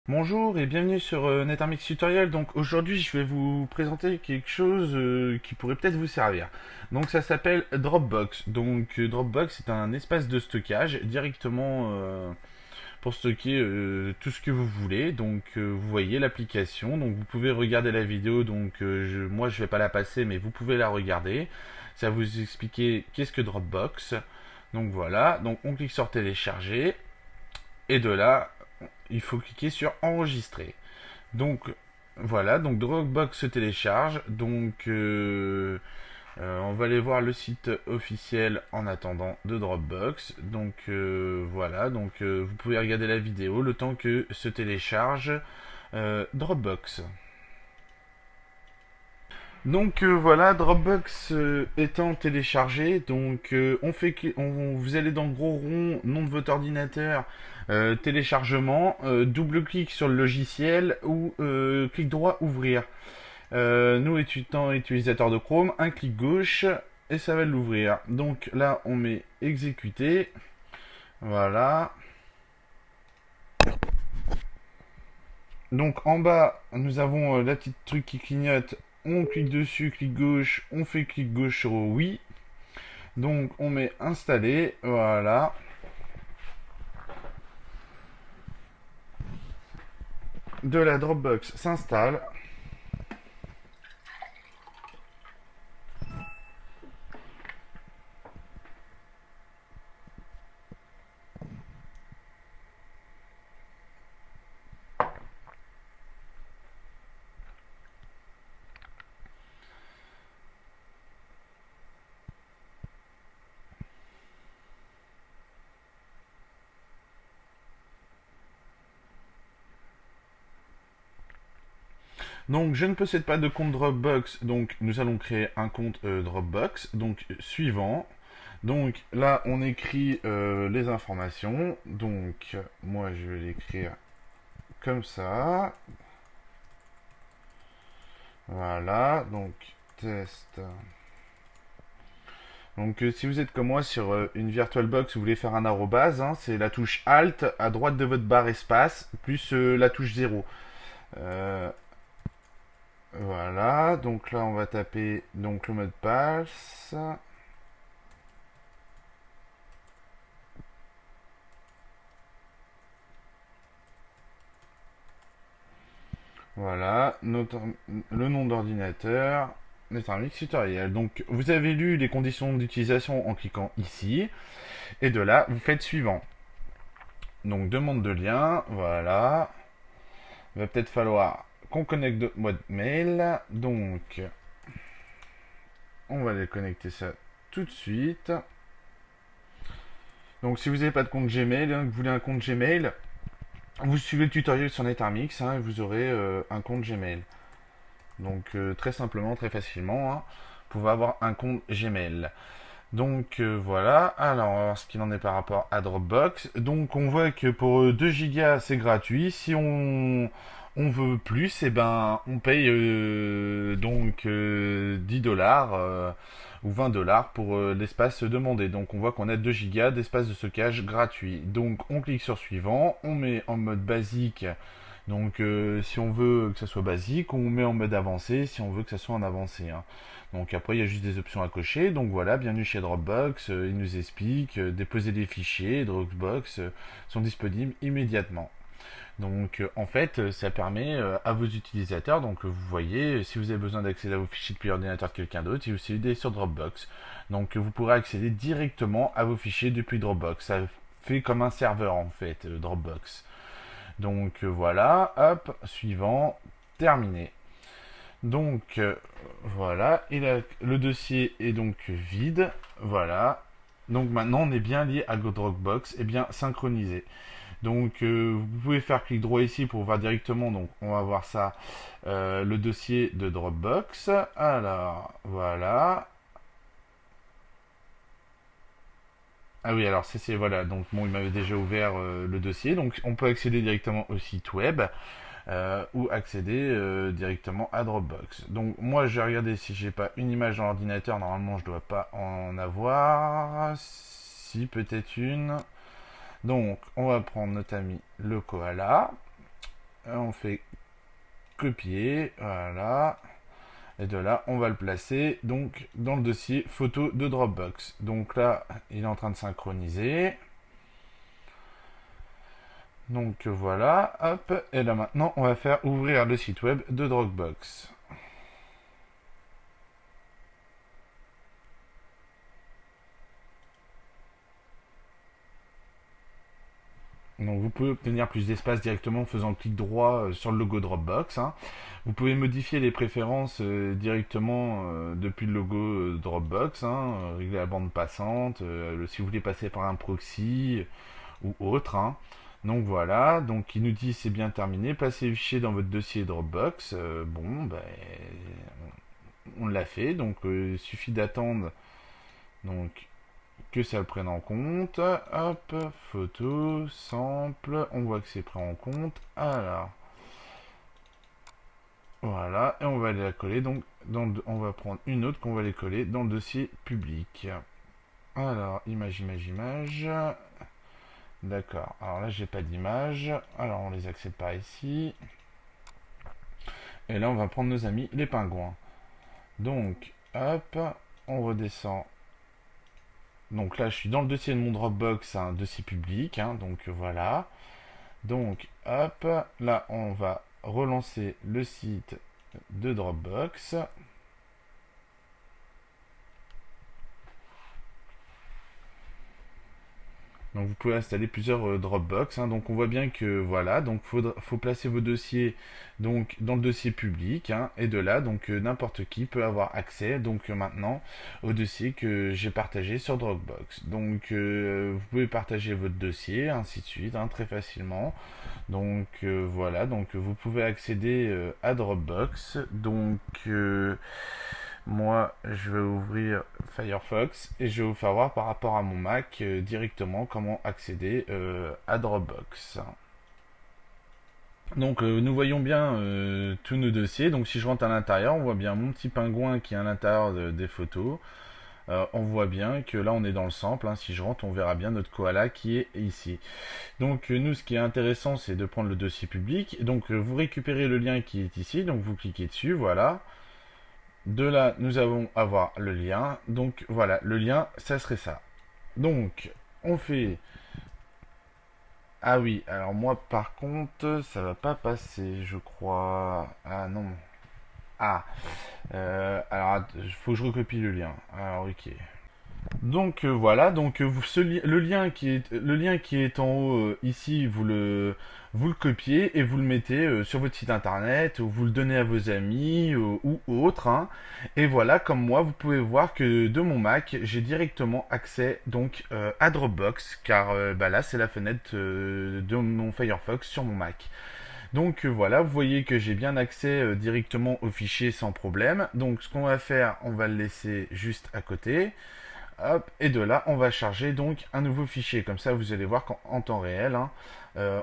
Bonjour et bienvenue sur NetArmix Tutorial. Donc aujourd'hui je vais vous présenter quelque chose qui pourrait peut-être vous servir. Donc ça s'appelle Dropbox. Donc Dropbox c'est un espace de stockage directement pour stocker tout ce que vous voulez. Donc vous voyez l'application. Donc vous pouvez regarder la vidéo. Donc moi je vais pas la passer mais vous pouvez la regarder. Ça va vous expliquer qu'est-ce que Dropbox. Donc voilà. Donc on clique sur télécharger et de là il faut cliquer sur enregistrer. Donc voilà, donc Dropbox se télécharge. Donc on va aller voir le site officiel en attendant de Dropbox. Donc voilà, donc vous pouvez regarder la vidéo le temps que se télécharge Dropbox. Donc voilà, Dropbox étant téléchargé, donc vous allez dans le gros rond, nom de votre ordinateur, téléchargement, double-clic sur le logiciel ou clic droit ouvrir. Nous étant utilisateur de Chrome, un clic gauche et ça va l'ouvrir. Donc là on met exécuter, voilà. Donc en bas nous avons la petite truc qui clignote. On clique dessus, clic gauche, on fait clic gauche sur oui. Donc on met installer, voilà. De la Dropbox s'installe. Donc je ne possède pas de compte Dropbox, donc nous allons créer un compte Dropbox. Donc suivant. Donc là on écrit les informations. Donc moi je vais l'écrire comme ça. Voilà, donc test. Donc si vous êtes comme moi sur une VirtualBox, vous voulez faire un arrobase, hein, c'est la touche Alt à droite de votre barre espace, plus la touche 0. Euh, voilà, donc là on va taper donc le mot de passe. Voilà, le nom d'ordinateur, NetArmix Tutorial. Donc vous avez lu les conditions d'utilisation en cliquant ici, et de là vous faites suivant. Donc demande de lien, voilà. Il va peut-être falloir qu'on connecte notre mode mail. Donc, on va aller connecter ça tout de suite. Donc, si vous n'avez pas de compte Gmail, hein, que vous voulez un compte Gmail, vous suivez le tutoriel sur NetArmix hein, et vous aurez un compte Gmail. Donc, très simplement, très facilement, hein, vous pouvez avoir un compte Gmail. Donc voilà, alors on va voir ce qu'il en est par rapport à Dropbox. Donc on voit que pour 2 gigas c'est gratuit. Si on veut plus, et ben on paye donc 10 dollars ou 20 dollars pour l'espace demandé. Donc on voit qu'on a 2 gigas d'espace de stockage gratuit. Donc on clique sur suivant, on met en mode basique. Donc si on veut que ça soit basique, on met en mode avancé si on veut que ça soit en avancé. Hein. Donc après il y a juste des options à cocher. Donc voilà, bienvenue chez Dropbox. Il nous explique déposer des fichiers. Dropbox sont disponibles immédiatement. Donc en fait ça permet à vos utilisateurs, donc vous voyez si vous avez besoin d'accéder à vos fichiers depuis l'ordinateur de quelqu'un d'autre, il vous suffit sur Dropbox. Donc vous pourrez accéder directement à vos fichiers depuis Dropbox. Ça fait comme un serveur en fait Dropbox. Donc voilà, hop, suivant, terminé. Donc voilà, et le dossier est donc vide, voilà. Donc maintenant on est bien lié à Dropbox et bien synchronisé. Donc vous pouvez faire clic droit ici pour voir directement, donc on va voir ça, le dossier de Dropbox. Alors voilà. Ah oui, alors c'est voilà, donc bon, il m'avait déjà ouvert le dossier, donc on peut accéder directement au site web ou accéder directement à Dropbox. Donc moi je vais regarder si j'ai pas une image dans l'ordinateur, normalement je dois pas en avoir. Si peut-être une. Donc on va prendre notre ami le koala. on fait copier, voilà. Et de là, on va le placer donc dans le dossier photo de Dropbox. Donc là, il est en train de synchroniser. Donc voilà, hop. Et là maintenant, on va faire ouvrir le site web de Dropbox. Donc vous pouvez obtenir plus d'espace directement en faisant clic droit sur le logo Dropbox. Hein. Vous pouvez modifier les préférences directement depuis le logo Dropbox, hein, régler la bande passante, si vous voulez passer par un proxy ou autre. Hein. Donc voilà, donc il nous dit c'est bien terminé, placez le fichier dans votre dossier Dropbox. Bon, ben, on l'a fait, donc il suffit d'attendre donc que ça le prenne en compte. Hop, photo, sample, on voit que c'est pris en compte. Alors, voilà, et on va aller la coller. Donc, on va prendre une autre qu'on va aller coller dans le dossier public. Alors, image, image, image. D'accord. Alors là, j'ai pas d'image. Alors, on les accède par ici. Et là, on va prendre nos amis les pingouins. Donc, hop, on redescend. Donc là, je suis dans le dossier de mon Dropbox, un dossier public. Hein, donc voilà. Donc, hop, là, on va relancer le site de Dropbox. Donc vous pouvez installer plusieurs Dropbox. Hein. Donc on voit bien que voilà, donc faut placer vos dossiers donc dans le dossier public, hein, et de là donc n'importe qui peut avoir accès donc maintenant au dossier que j'ai partagé sur Dropbox. Donc vous pouvez partager votre dossier, ainsi de suite, hein, très facilement. Donc voilà, donc vous pouvez accéder à Dropbox. Donc moi, je vais ouvrir Firefox et je vais vous faire voir par rapport à mon Mac directement comment accéder à Dropbox. Donc nous voyons bien tous nos dossiers. Donc si je rentre à l'intérieur, on voit bien mon petit pingouin qui est à l'intérieur des photos. On voit bien que là on est dans le sample. Hein. Si je rentre, on verra bien notre koala qui est ici. Donc nous, ce qui est intéressant, c'est de prendre le dossier public. Donc vous récupérez le lien qui est ici. Donc vous cliquez dessus, voilà. De là, nous allons avoir le lien. Donc voilà, le lien, ça serait ça. Donc, on fait... Ah oui, alors moi par contre, ça va pas passer, je crois. Ah non. Ah. Alors, il faut que je recopie le lien. Alors, ok. Donc voilà, donc le lien qui est en haut ici, vous le copiez et vous le mettez sur votre site internet ou vous le donnez à vos amis ou autres. Hein. Et voilà, comme moi, vous pouvez voir que de mon Mac, j'ai directement accès donc à Dropbox, car bah là c'est la fenêtre de mon Firefox sur mon Mac. Donc voilà, vous voyez que j'ai bien accès directement au fichier sans problème. Donc ce qu'on va faire, on va le laisser juste à côté. Hop, et de là, on va charger donc un nouveau fichier. Comme ça, vous allez voir qu'en temps réel, hein,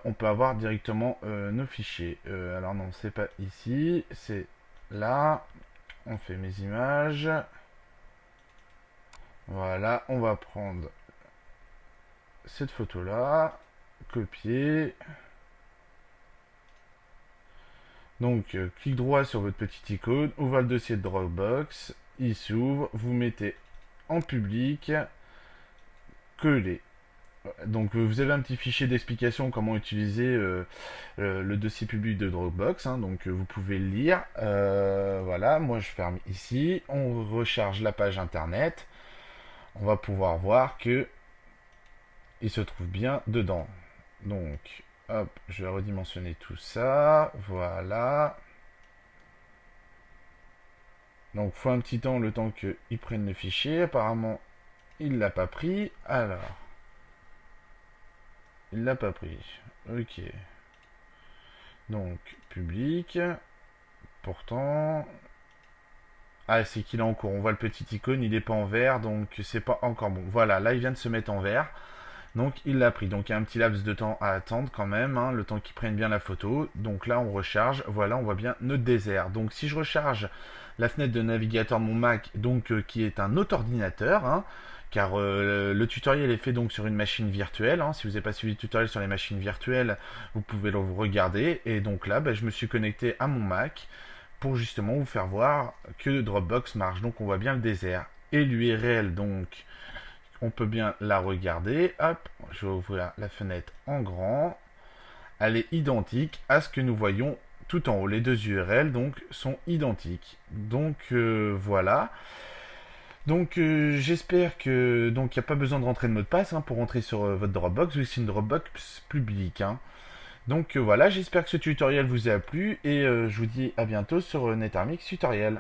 on peut avoir directement nos fichiers. Alors non, c'est pas ici, c'est là. On fait mes images. Voilà, on va prendre cette photo-là, copier. Donc, clic droit sur votre petite icône, ouvre le dossier de Dropbox, il s'ouvre, vous mettez en public, coller. Donc vous avez un petit fichier d'explication comment utiliser le dossier public de Dropbox, hein, donc vous pouvez le lire. Voilà, moi je ferme ici, on recharge la page internet, on va pouvoir voir que il se trouve bien dedans. Donc hop, je vais redimensionner tout ça, voilà. Donc faut un petit temps, le temps qu'ils prennent le fichier, apparemment il l'a pas pris, alors... Il l'a pas pris. Ok. Donc, public. Pourtant... Ah, c'est qu'il est en cours. On voit le petit icône, il n'est pas en vert, donc c'est pas encore bon. Voilà, là, il vient de se mettre en vert. Donc, il l'a pris. Donc, il y a un petit laps de temps à attendre quand même, hein, le temps qu'il prenne bien la photo. Donc là, on recharge. Voilà, on voit bien notre désert. Donc, si je recharge la fenêtre de navigateur de mon Mac, donc qui est un autre ordinateur, hein, car le tutoriel est fait donc sur une machine virtuelle. Hein. Si vous n'avez pas suivi le tutoriel sur les machines virtuelles, vous pouvez le regarder. Et donc là, je me suis connecté à mon Mac pour justement vous faire voir que Dropbox marche. Donc on voit bien le désert. Et l'URL, donc on peut bien la regarder. Hop, je vais ouvrir la fenêtre en grand. Elle est identique à ce que nous voyons tout en haut. Les deux URL donc sont identiques. Donc voilà. Donc j'espère que donc il n'y a pas besoin de rentrer de mot de passe hein, pour rentrer sur votre Dropbox. Oui, c'est une Dropbox publique. Hein. Donc voilà, j'espère que ce tutoriel vous a plu et je vous dis à bientôt sur NetArmix Tutoriel.